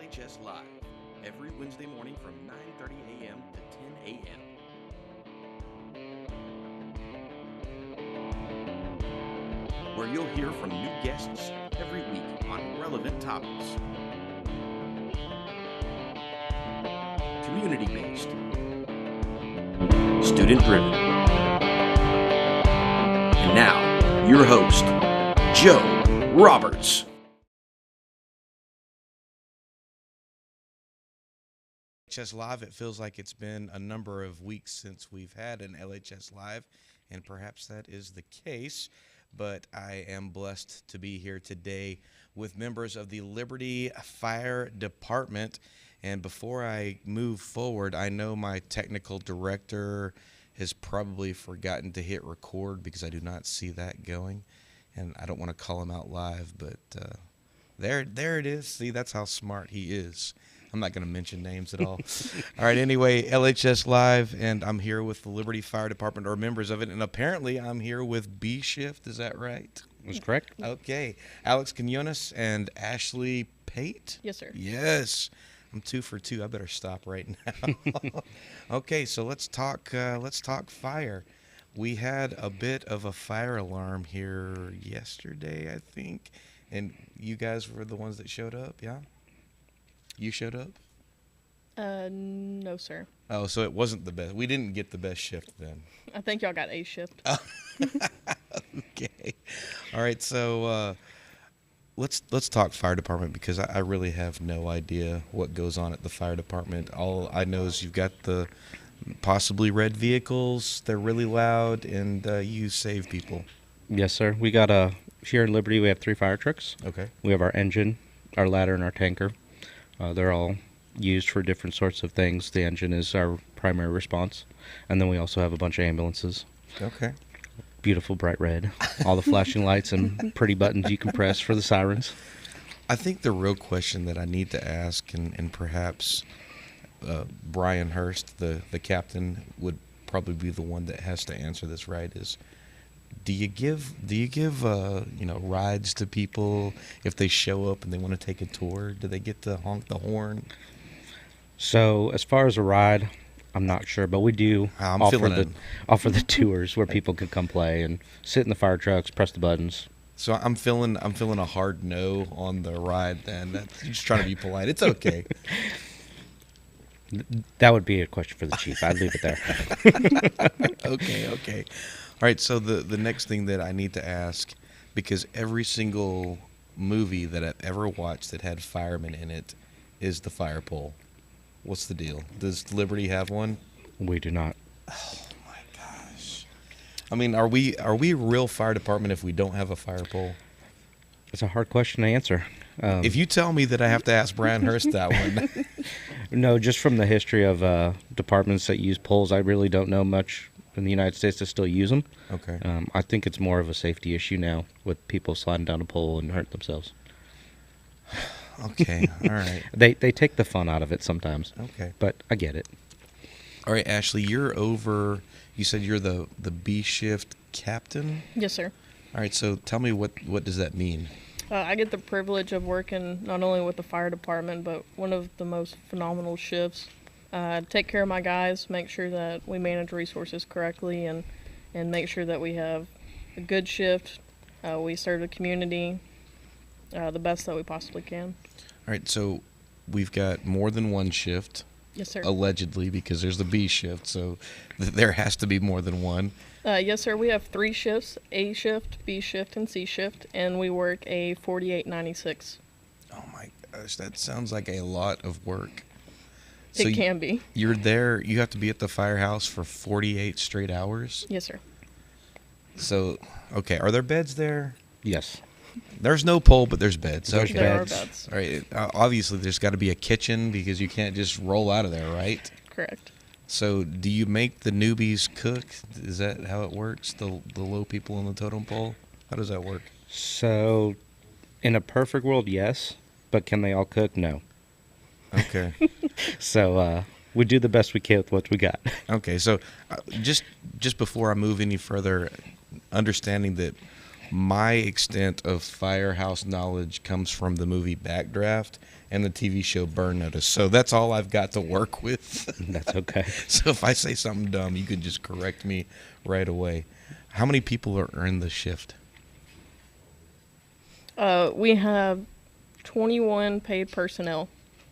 LHS Live, every Wednesday morning from 9:30 a.m. to 10 a.m. Where you'll hear from new guests every week on relevant topics. Community-based. Student-driven. And now, your host, Joe Roberts. LHS Live, it feels like it's been a number of weeks since we've had an LHS Live, and perhaps that is the case, but I am blessed to be here today with members of the Liberty Fire Department. And before I move forward, I know my technical director has probably forgotten to hit record because I do not see that going, and I don't want to call him out live, but there it is. See, that's how smart he is. I'm not going to mention names at all. All right, anyway, LHS Live, and I'm here with the Liberty Fire Department, or members of it, and apparently I'm here with B Shift. Is that right? That's correct. Okay. Alex Quinones and Ashley Pate? Yes, sir. Yes. I'm 2 for 2. I better stop right now. Okay, so let's talk fire. We had a bit of a fire alarm here yesterday, I think, and you guys were the ones that showed up, yeah? You showed up? No, sir. Oh, so it wasn't the best. We didn't get the best shift then. I think y'all got A shift. Okay. All right, so let's talk fire department because I really have no idea what goes on at the fire department. All I know is you've got the possibly red vehicles. They're really loud, and you save people. Yes, sir. We got here in Liberty, we have 3 fire trucks. Okay. We have our engine, our ladder, and our tanker. They're all used for different sorts of things. The engine is our primary response. And then we also have a bunch of ambulances. Okay. Beautiful bright red. All the flashing lights and pretty buttons you can press for the sirens. I think the real question that I need to ask, and perhaps Brian Hurst, the captain, would probably be the one that has to answer this, right, is do you give rides to people if they show up and they want to take a tour? Do they get to honk the horn? So as far as a ride, I'm not sure, but we do offer the tours where people could come play and sit in the fire trucks, press the buttons. So I'm feeling a hard no on the ride. Then you're just trying to be polite. It's okay. That would be a question for the chief. I'd leave it there. Okay. All right, so the next thing that I need to ask, because every single movie that I've ever watched that had firemen in it is the fire pole. What's the deal? Does Liberty have one? We do not. Oh my gosh. I mean, are we a real fire department if we don't have a fire pole? It's a hard question to answer. If you tell me that I have to ask Brian Hurst that one. No, just from the history of departments that use poles, I really don't know much in the United States that still use them. Okay. I think it's more of a safety issue now with people sliding down a pole and hurt themselves. Okay, all right. They take the fun out of it sometimes. Okay. But I get it. All right, Ashley, you said you're the B shift captain? Yes, sir. All right, so tell me what does that mean? I get the privilege of working not only with the fire department, but one of the most phenomenal shifts. Take care of my guys, make sure that we manage resources correctly, and make sure that we have a good shift. We serve the community the best that we possibly can. All right, so we've got more than one shift. Yes, sir. Allegedly, because there's the B shift, so there has to be more than one. Yes, sir. We have 3 shifts: A shift, B shift, and C shift, and we work a 48-96. Oh my gosh, that sounds like a lot of work. It can be. You're there. You have to be at the firehouse for 48 straight hours. Yes, sir. So, okay, are there beds there? Yes. There's no pole, but there's beds. There's Okay. There are beds. All right. Obviously, there's got to be a kitchen because you can't just roll out of there, right? Correct. So, do you make the newbies cook? Is that how it works? The low people on the totem pole? How does that work? So, in a perfect world, yes. But can they all cook? No. Okay. So, we do the best we can with what we got. Okay. So, just before I move any further, understanding that my extent of Firehouse knowledge comes from the movie Backdraft and the TV show Burn Notice. So that's all I've got to work with. That's okay. So if I say something dumb, you can just correct me right away. How many people are in the shift? We have 21 paid personnel.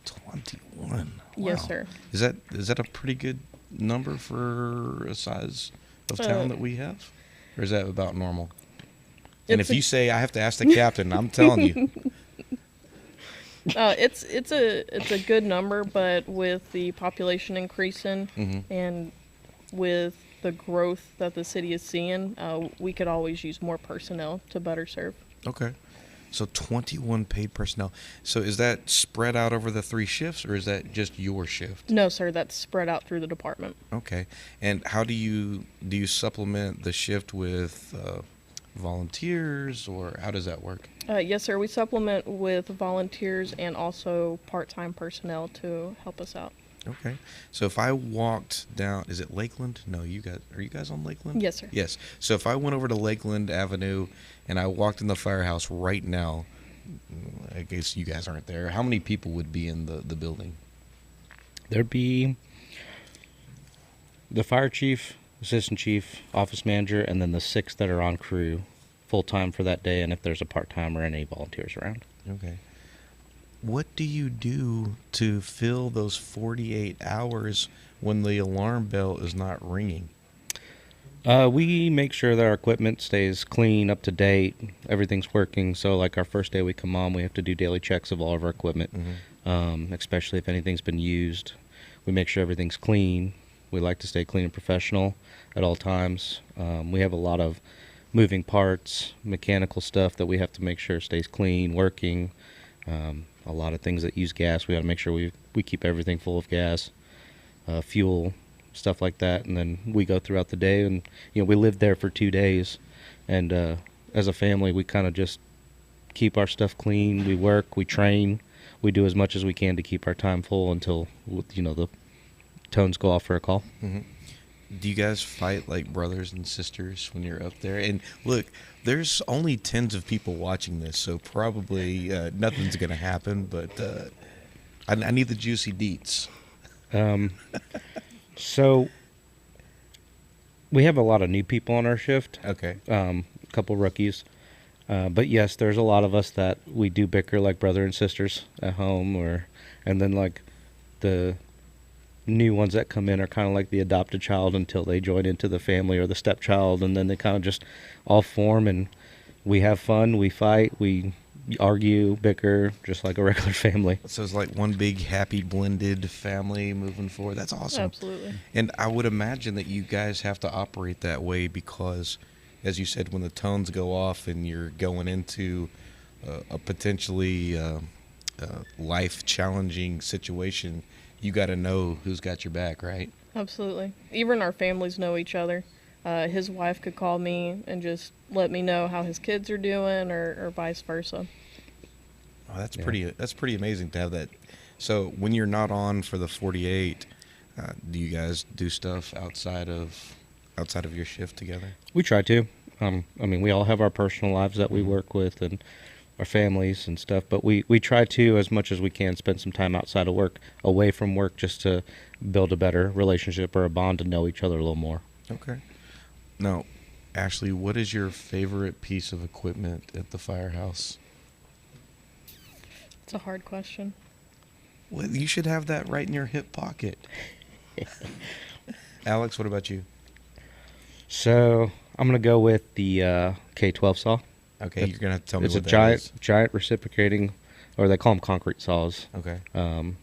21. Wow. Yes, sir. Is that a pretty good number for a size of town that we have? Or is that about normal? And if you say I have to ask the captain, I'm telling you. It's a good number, but with the population increasing and with the growth that the city is seeing, we could always use more personnel to better serve. Okay. So 21 paid personnel. So is that spread out over the 3 shifts, or is that just your shift? No, sir. That's spread out through the department. Okay. And how do you supplement the shift with volunteers, or how does that work? Yes, sir. We supplement with volunteers and also part-time personnel to help us out. Okay. So if I walked down, is it Lakeland? No, are you guys on Lakeland? Yes, sir. Yes. So if I went over to Lakeland Avenue and I walked in the Firehouse right now, I guess you guys aren't there. How many people would be in the building? There'd be the fire chief, assistant chief, office manager, and then the 6 that are on crew full-time for that day, and if there's a part-time or any volunteers around. Okay. What do you do to fill those 48 hours when the alarm bell is not ringing? We make sure that our equipment stays clean, up to date, everything's working. So like our first day we come on, we have to do daily checks of all of our equipment, especially if anything's been used. We make sure everything's clean. We like to stay clean and professional at all times. We have a lot of moving parts, mechanical stuff that we have to make sure stays clean, working. A lot of things that use gas, we got to make sure we keep everything full of gas, fuel, stuff like that. And then we go throughout the day, and we lived there for 2 days, and as a family we kind of just keep our stuff clean. We work, we train, we do as much as we can to keep our time full until the tones go off for a call. Do you guys fight like brothers and sisters when you're up there? And look, there's only tens of people watching this, so probably nothing's going to happen, but I need the juicy deets. So we have a lot of new people on our shift. Okay. A couple rookies. But yes, there's a lot of us that we do bicker like brother and sisters at home, and then like the new ones that come in are kind of like the adopted child until they join into the family, or the stepchild, and then they kind of just all form, and we have fun, we fight, we argue, bicker, just like a regular family. So it's like one big happy blended family moving forward. That's awesome. Absolutely. And I would imagine that you guys have to operate that way because, as you said, when the tones go off and you're going into a potentially life-challenging situation, you got to know who's got your back, right? Absolutely. Even our families know each other. His wife could call me and just let me know how his kids are doing, or vice versa. Oh, that's pretty amazing to have that. So when you're not on for the 48, do you guys do stuff outside of your shift together? We try to. We all have our personal lives that we work with and our families and stuff, but we try to, as much as we can, spend some time outside of work, away from work, just to build a better relationship or a bond to know each other a little more. Okay. Now, Ashley, what is your favorite piece of equipment at the Firehouse? It's a hard question. Well, you should have that right in your hip pocket. Alex, what about you? So I'm going to go with the K12 saw. Okay, you're going to have to tell me what that is. It's a giant reciprocating, or they call them concrete saws. Okay.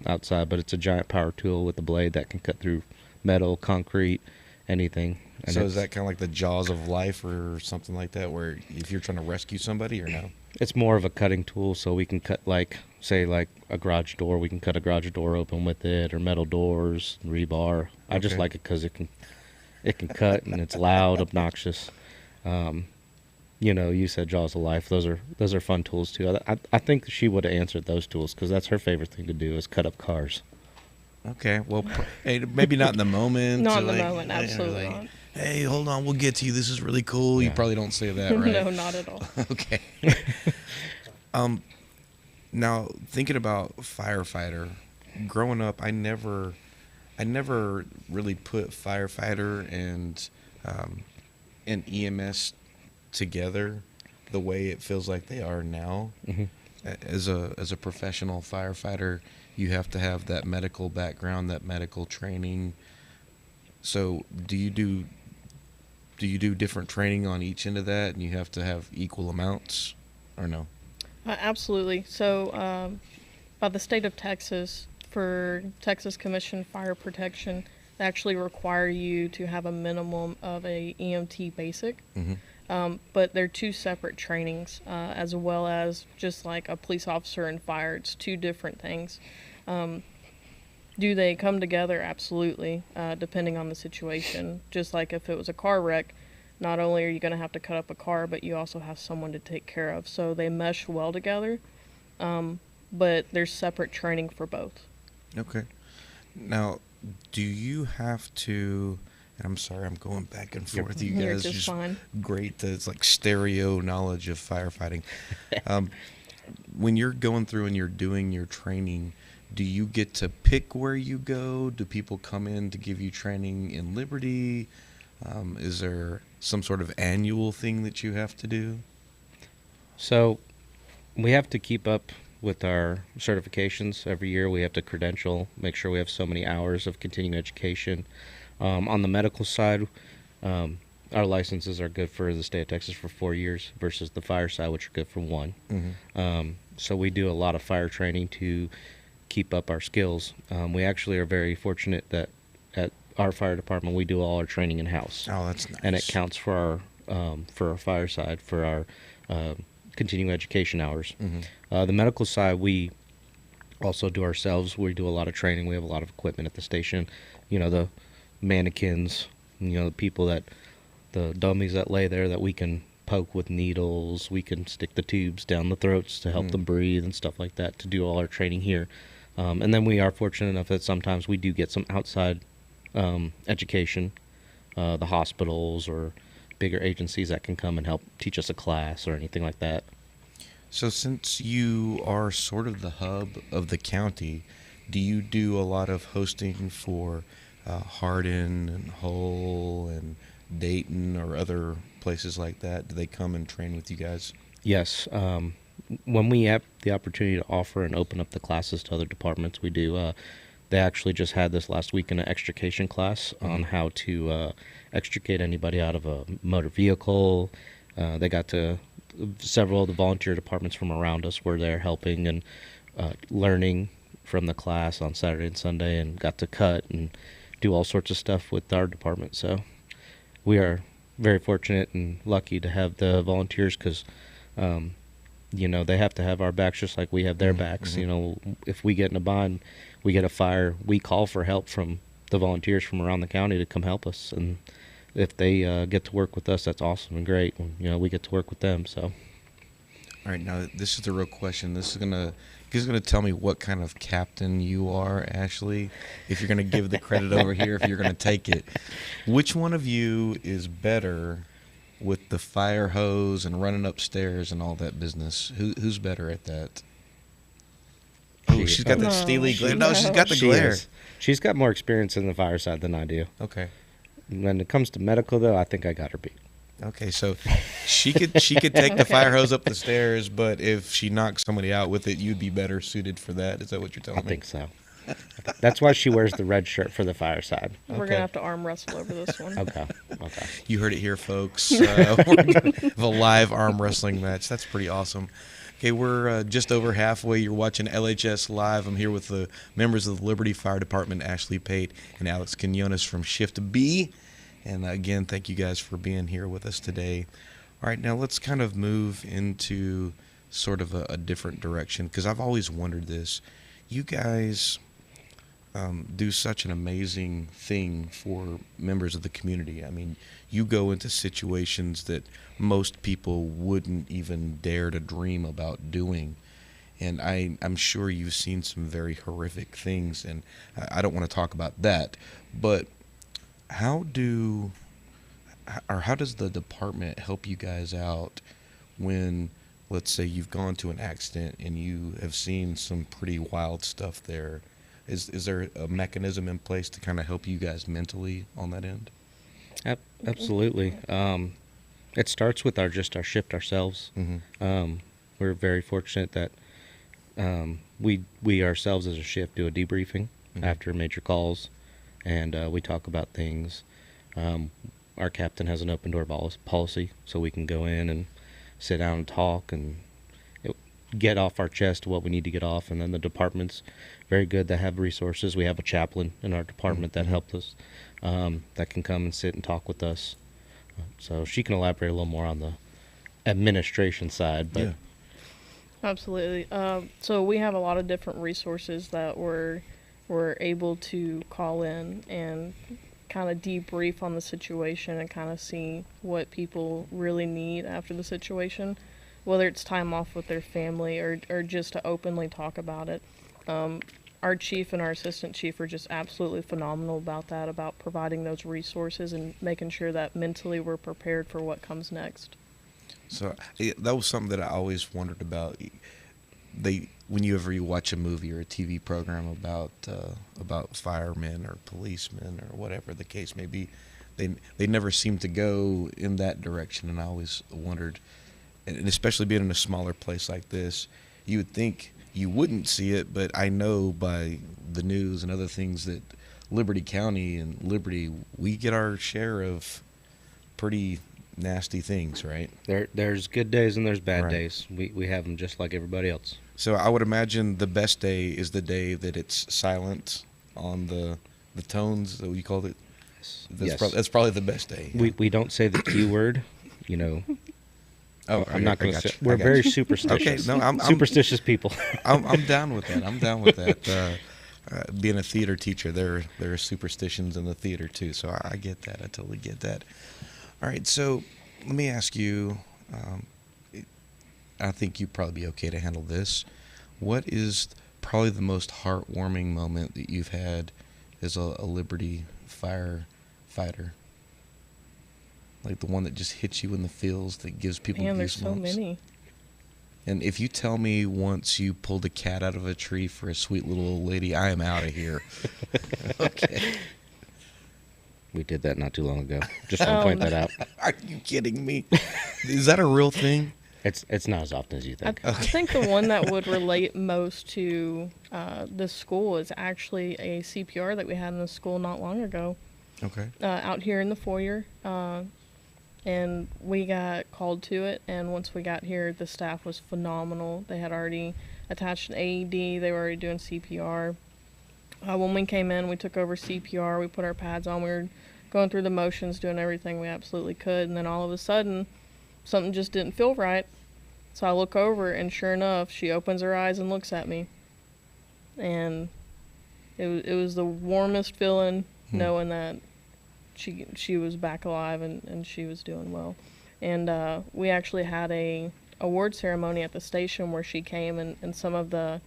Outside, but it's a giant power tool with a blade that can cut through metal, concrete, anything. And so is that kind of like the jaws of life or something like that, where if you're trying to rescue somebody, or no? It's more of a cutting tool, so we can cut, like, say, like a garage door. We can cut a garage door open with it, or metal doors, rebar. I just like it because it can cut, and it's loud, obnoxious. You said jaws of life. Those are fun tools too. I think she would have answered those tools because that's her favorite thing to do, is cut up cars. Okay, well, maybe not in the moment. Not in the moment, absolutely not. hey, hold on, we'll get to you. This is really cool. You Yeah. probably don't say that, right? No, not at all. Okay. Now thinking about firefighter, growing up, I never really put firefighter and EMS together the way it feels like they are now. Mhm. As a professional firefighter, you have to have that medical background, that medical training. So do you do different training on each end of that, and you have to have equal amounts, or no? Absolutely. So, by the state of Texas, for Texas Commission Fire Protection, they actually require you to have a minimum of a EMT basic. But they're two separate trainings, as well as just like a police officer and fire. It's two different things. Do they come together? Absolutely, depending on the situation. Just like if it was a car wreck, not only are you going to have to cut up a car, but you also have someone to take care of. So they mesh well together, but there's separate training for both. Okay. Now, do you have to? And I'm sorry, I'm going back and forth. You You're guys just fine. great. It's like stereo knowledge of firefighting. When you're going through and you're doing your training, do you get to pick where you go? Do people come in to give you training in Liberty? Is there some sort of annual thing that you have to do? So we have to keep up with our certifications every year. We have to credential, make sure we have so many hours of continuing education. On the medical side, our licenses are good for the state of Texas for 4 years versus the fire side, which are good for 1. So we do a lot of fire training to keep up our skills. We actually are very fortunate that at our fire department we do all our training in-house. Oh, that's nice. And it counts for our fire side, for our continuing education hours. The medical side we also do ourselves. We do a lot of training. We have a lot of equipment at the station. You know, the mannequins, you know, the people the dummies that lay there that we can poke with needles. We can stick the tubes down the throats to help them breathe and stuff like that, to do all our training here. And then we are fortunate enough that sometimes we do get some outside education, the hospitals or bigger agencies that can come and help teach us a class or anything like that. So since you are sort of the hub of the county, do you do a lot of hosting for Hardin and Hull and Dayton or other places like that? Do they come and train with you guys? Yes. When we have the opportunity to offer and open up the classes to other departments, we do. They actually just had this last week in an extrication class on how to extricate anybody out of a motor vehicle. They got to several of the volunteer departments from around us were there helping and learning from the class on Saturday and Sunday, and got to cut and do all sorts of stuff with our department. So we are very fortunate and lucky to have the volunteers, because you know, they have to have our backs just like we have their backs. You know, if we get in a bind, we get a fire, we call for help from the volunteers from around the county to come help us. And if they get to work with us, that's awesome and great. And, you know, we get to work with them. So, All right, now this is the real question. This is gonna tell me what kind of captain you are, Ashley. If you're gonna give the credit over here, if you're gonna take it, which one of you is better with the fire hose and running upstairs and all that business? Who's better at that? Oh, she's got that steely glare. No, she's got the glare. is. She's got more experience in the fire side than I do. Okay. When it comes to medical, though, I think I got her beat. Okay, so she could take the fire hose up the stairs, but if she knocks somebody out with it, you'd be better suited for that. Is that what you're telling me? I think so. That's why she wears the red shirt for the fire side. We're Okay. gonna have to arm wrestle over this one. Okay. You heard it here, folks. We're gonna have a live arm wrestling match. That's pretty awesome. Okay, we're just over halfway. You're watching LHS Live. I'm here with the members of the Liberty Fire Department, Ashley Pate and Alex Quinones from Shift B. And again, thank you guys for being here with us today. All right, now let's kind of move into sort of a different direction, because I've always wondered this. You guys do such an amazing thing for members of the community. I mean, you go into situations that most people wouldn't even dare to dream about doing. And I'm sure you've seen some very horrific things, and I don't want to talk about that. But how do or how does the department help you guys out when, let's say, you've gone to an accident and you have seen some pretty wild stuff there? Is there a mechanism in place to kind of help you guys mentally on that end? Absolutely. It starts with our shift ourselves. We're very fortunate that we ourselves as a shift do a debriefing after major calls, and we talk about things. Our captain has an open door policy, so we can go in and sit down and talk and get off our chest what we need to get off. And then the department's very good to have resources. We have a chaplain in our department that helped us, that can come and sit and talk with us. So she can elaborate a little more on the administration side. But Yeah. Absolutely. So we have a lot of different resources that we're able to call in and kind of debrief on the situation and kind of see what people really need after the situation, whether it's time off with their family or just to openly talk about it. Our chief and our assistant chief are just absolutely phenomenal about that, about providing those resources and making sure that mentally we're prepared for what comes next. So that was something that I always wondered about. Whenever you watch a movie or a TV program about firemen or policemen or whatever the case may be, they never seem to go in that direction. And I always wondered, and especially being in a smaller place like this, you would think you wouldn't see it, but I know by the news and other things that Liberty County and Liberty, we get our share of pretty nasty things, right? there's good days and there's bad Right. days. We have them just like everybody else. So I would imagine the best day is the day that it's silent on the tones, that you called it. Yes. That's probably the best day. We don't say the Q word, you know. Oh, I'm not I going to got say. you. We're I got very you. superstitious. Okay, no, I'm superstitious people. I'm down with that. I'm down with that. Being a theater teacher, there are superstitions in the theater too, so I get that. I totally get that. All right, so let me ask you. I think you'd probably be okay to handle this. What is probably the most heartwarming moment that you've had as a Liberty firefighter? Like the one that just hits you in the feels, that gives people Man, goosebumps. there's so many. And if you tell me once you pulled a cat out of a tree for a sweet little old lady, I am out of here. Okay. We did that not too long ago. Just want to point that out. Are you kidding me? Is that a real thing? It's not as often as you think. I think the one that would relate most to this school is actually a CPR that we had in the school not long ago, Okay. out here in the foyer. And we got called to it, and once we got here, the staff was phenomenal. They had already attached an AED. They were already doing CPR. When we came in, we took over CPR. We put our pads on. We were going through the motions, doing everything we absolutely could, and then all of a sudden, something just didn't feel right. So I look over, and sure enough, she opens her eyes and looks at me. And it was the warmest feeling, knowing that she was back alive and she was doing well. And we actually had a award ceremony at the station where she came, and some of the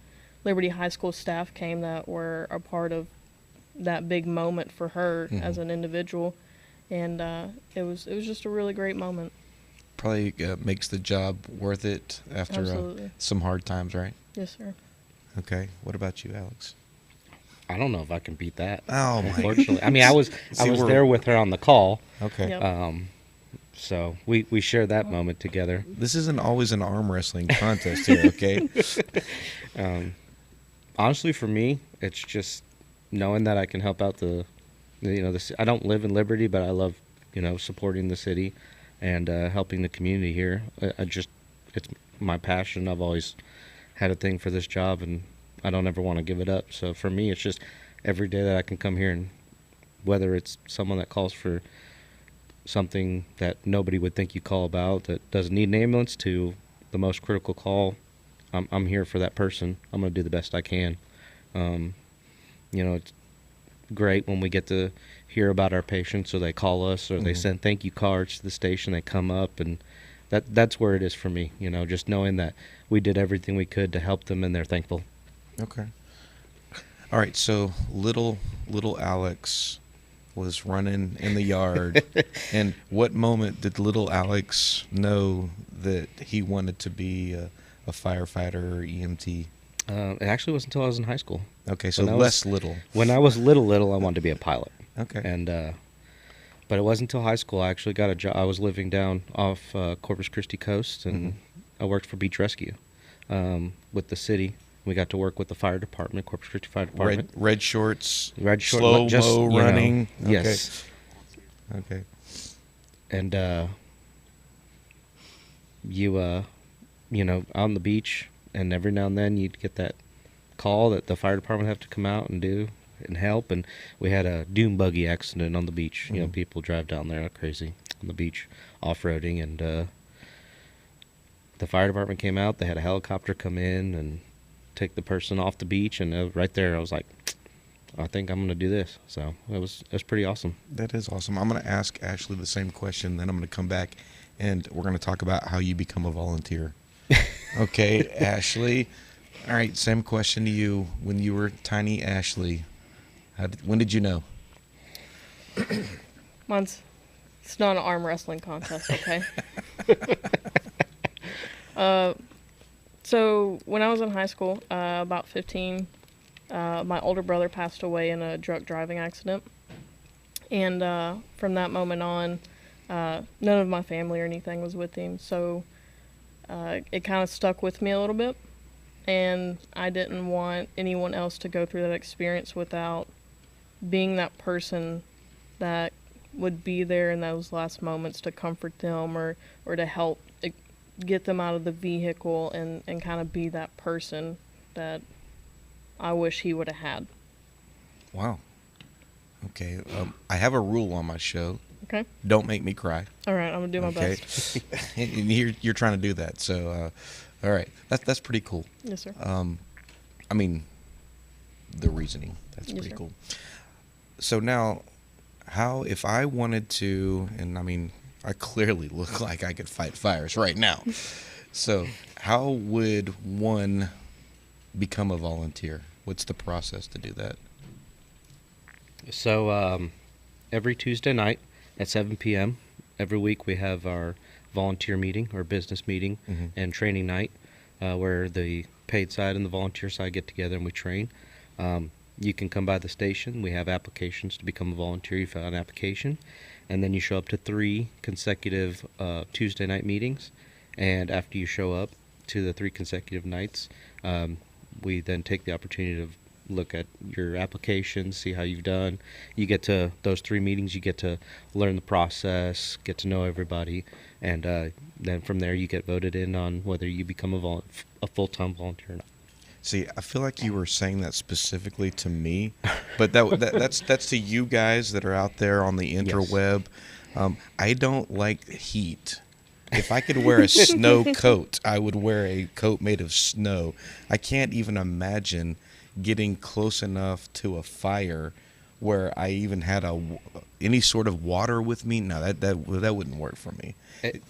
Liberty High School staff came that were a part of that big moment for her as an individual. And it was just a really great moment. Probably makes the job worth it after Absolutely. some hard times, right? Yes, sir. Okay. What about you, Alex? I don't know if I can beat that. Oh, my. Unfortunately, I mean, I was there with her on the call. Okay. Yep. So we share that moment together. This isn't always an arm wrestling contest here, okay? Honestly, for me, it's just knowing that I can help out I don't live in Liberty, but I love, supporting the city and helping the community here. It's my passion. I've always had a thing for this job, and I don't ever want to give it up. So for me, it's just every day that I can come here, and whether it's someone that calls for something that nobody would think you call about, that doesn't need an ambulance, to the most critical call, I'm here for that person. I'm going to do the best I can. It's great when we get to hear about our patients, or they call us, or they send thank you cards to the station. They come up, and that's where it is for me. Just knowing that we did everything we could to help them, and they're thankful. Okay. All right, so little Alex was running in the yard? And what moment did little Alex know that he wanted to be a firefighter or EMT? It actually wasn't until I was in high school. Okay, so less little. When I was little, I wanted to be a pilot. Okay. And but it wasn't until high school I actually got a job. I was living down off Corpus Christi coast, and I worked for Beach Rescue with the city. We got to work with the fire department, Corpus Christi Fire Department. Red shorts, slow-mo running. Okay. Yes. Okay. And you know, on the beach, and every now and then you'd get that call that the fire department have to come out and do and help. And we had a dune buggy accident on the beach. You know, people drive down there like crazy on the beach off-roading, and the fire department came out. They had a helicopter come in and take the person off the beach, and right there I was like, I think I'm going to do this. So it was pretty awesome. That is awesome. I'm going to ask Ashley the same question, then I'm going to come back and we're going to talk about how you become a volunteer. Okay, Ashley. All right, same question to you. When you were tiny Ashley, when did you know? It's not an arm wrestling contest, okay? So when I was in high school, about 15, my older brother passed away in a drunk driving accident. And from that moment on, none of my family or anything was with him. So it kind of stuck with me a little bit. And I didn't want anyone else to go through that experience without being that person that would be there in those last moments to comfort them or to help get them out of the vehicle and kind of be that person that I wish he would have had. Wow. Okay. I have a rule on my show. Okay. Don't make me cry. All right, I'm gonna do my best. And you're trying to do that. So, all right. That's pretty cool. Yes, sir. I mean, the reasoning. That's Yes, pretty sir. cool. So now, if I wanted to, and I mean, I clearly look like I could fight fires right now. So how would one become a volunteer? What's the process to do that? So every Tuesday night at 7 p.m. every week we have our volunteer meeting or business meeting and training night where the paid side and the volunteer side get together and we train. You can come by the station. We have applications to become a volunteer. You fill out an application, and then you show up to 3 consecutive Tuesday night meetings. And after you show up to the 3 consecutive nights, we then take the opportunity to look at your application, see how you've done. You get to those 3 meetings, you get to learn the process, get to know everybody, and then from there you get voted in on whether you become a full-time volunteer or not. See, I feel like you were saying that specifically to me, but that's to you guys that are out there on the interweb. Yes. I don't like heat. If I could wear a snow coat, I would wear a coat made of snow. I can't even imagine getting close enough to a fire where I even had any sort of water with me. No, that wouldn't work for me.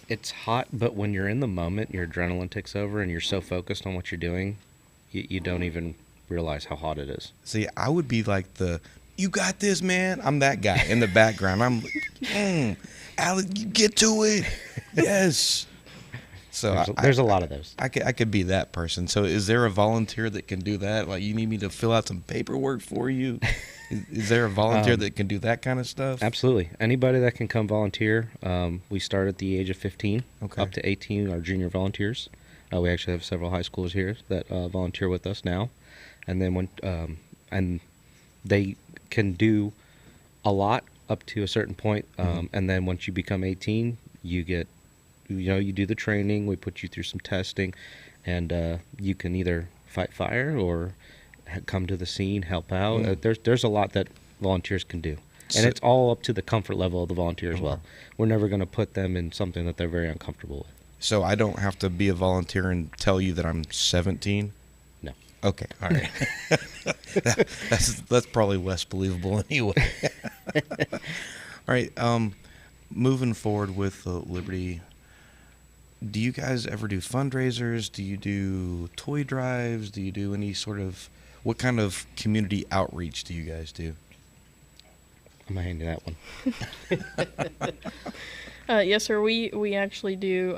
It's hot, but when you're in the moment, your adrenaline takes over, and you're so focused on what you're doing, you don't even realize how hot it is. See, I would be like you got this, man. I'm that guy in the background. I'm like, Alex, you get to it. Yes. So there's a lot of those. I could be that person. So is there a volunteer that can do that? Like, you need me to fill out some paperwork for you? Is there a volunteer that can do that kind of stuff? Absolutely. Anybody that can come volunteer. We start at the age of 15 up to 18 are junior volunteers. We actually have several high schools here that volunteer with us now. And then and they can do a lot up to a certain point. And then once you become 18, you do the training. We put you through some testing, and you can either fight fire or come to the scene, help out. There's a lot that volunteers can do, and it's all up to the comfort level of the volunteer as well. We're never going to put them in something that they're very uncomfortable with. So I don't have to be a volunteer and tell you that I'm 17? No. Okay, all right. That's probably less believable anyway. All right, moving forward with Liberty, do you guys ever do fundraisers? Do you do toy drives? Do you do any sort of, what kind of community outreach do you guys do? I'm gonna hand you that one. Yes, sir. We actually do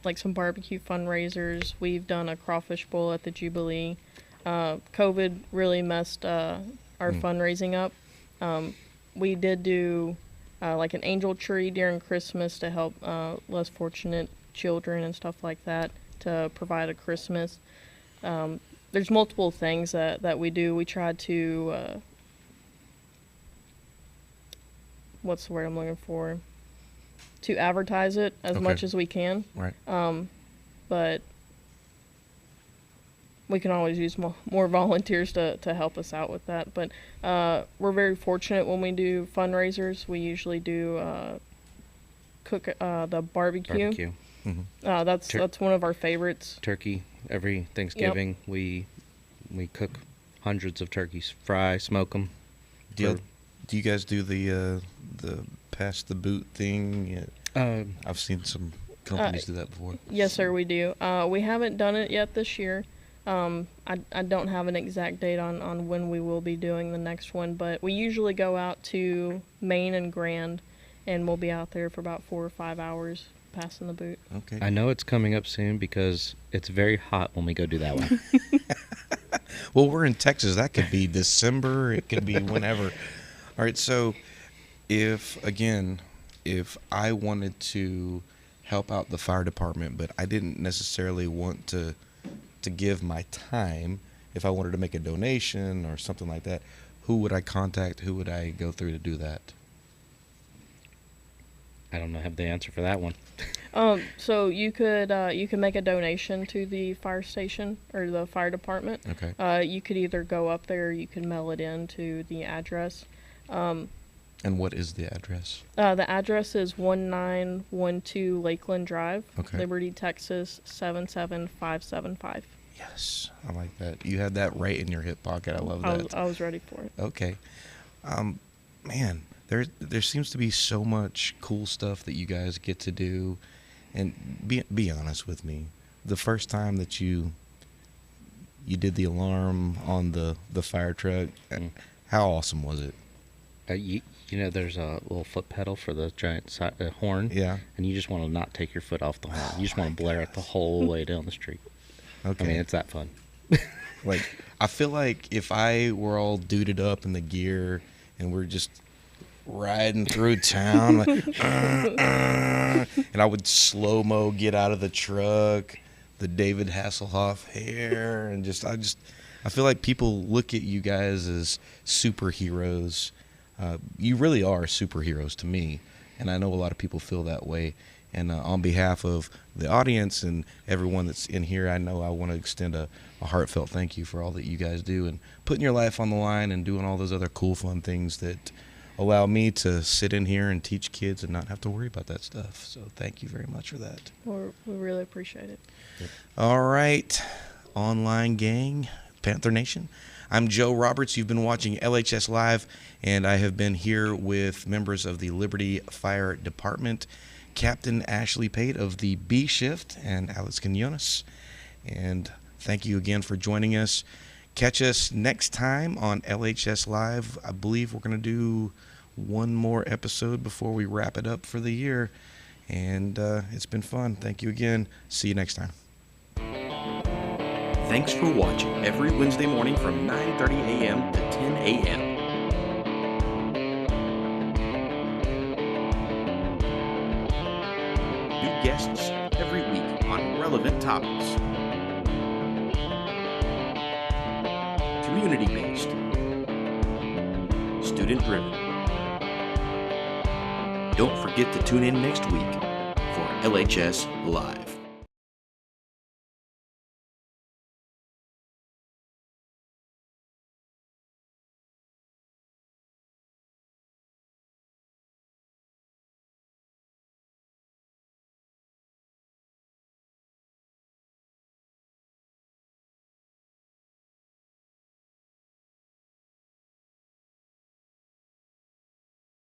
like some barbecue fundraisers. We've done a crawfish bowl at the Jubilee. COVID really messed our fundraising up. We did do like an angel tree during Christmas to help less fortunate children and stuff like that, to provide a Christmas. There's multiple things that we do. We try to what's the word I'm looking for? To advertise it as much as we can. Right. But we can always use more volunteers to help us out with that. But we're very fortunate when we do fundraisers. We usually do cook the barbecue. Mm-hmm. That's one of our favorites. Turkey every Thanksgiving. Yep. We cook hundreds of turkeys, fry, smoke them. Do you guys do the pass the boot thing? I've seen some companies do that before. Yes, sir, we do. We haven't done it yet this year. I don't have an exact date on when we will be doing the next one, but we usually go out to Maine and Grand, and we'll be out there for about 4 or 5 hours passing the boot. Okay. I know it's coming up soon because it's very hot when we go do that one. Well, we're in Texas. That could be December. It could be whenever. All right. So if I wanted to help out the fire department, but I didn't necessarily want to give my time, if I wanted to make a donation or something like that, who would I contact? Who would I go through to do that? I don't have the answer for that one. So you could make a donation to the fire station or the fire department. Okay. You could either go up there, or you can mail it in to the address. And what is the address? The address is 1912 Lakeland Drive, okay. Liberty, Texas 77575. Yes, I like that. You had that right in your hip pocket. I love that. I was ready for it. Okay. Man, there seems to be so much cool stuff that you guys get to do. And be honest with me. The first time that you did the alarm on the fire truck, how awesome was it? You know, there's a little foot pedal for the giant horn. Yeah. And you just want to not take your foot off the horn. You just want to blare it the whole way down the street. Okay. I mean, it's that fun. Like, I feel like if I were all duded up in the gear and we're just riding through town, like, and I would slow-mo get out of the truck, the David Hasselhoff hair, and I feel like people look at you guys as superheroes. You really are superheroes to me, and I know a lot of people feel that way. And on behalf of the audience and everyone that's in here, I know I want to extend a heartfelt thank you for all that you guys do and putting your life on the line and doing all those other cool, fun things that allow me to sit in here and teach kids and not have to worry about that stuff. So thank you very much for that. We really appreciate it. Yep. All right, online gang, Panther Nation. I'm Joe Roberts. You've been watching LHS Live, and I have been here with members of the Liberty Fire Department, Captain Ashley Pate of the B Shift and Alex Quinones. And thank you again for joining us. Catch us next time on LHS Live. I believe we're going to do one more episode before we wrap it up for the year. And it's been fun. Thank you again. See you next time. Thanks for watching every Wednesday morning from 9:30 a.m. to 10 a.m. New guests every week on relevant topics. Community-based. Student-driven. Don't forget to tune in next week for LHS Live.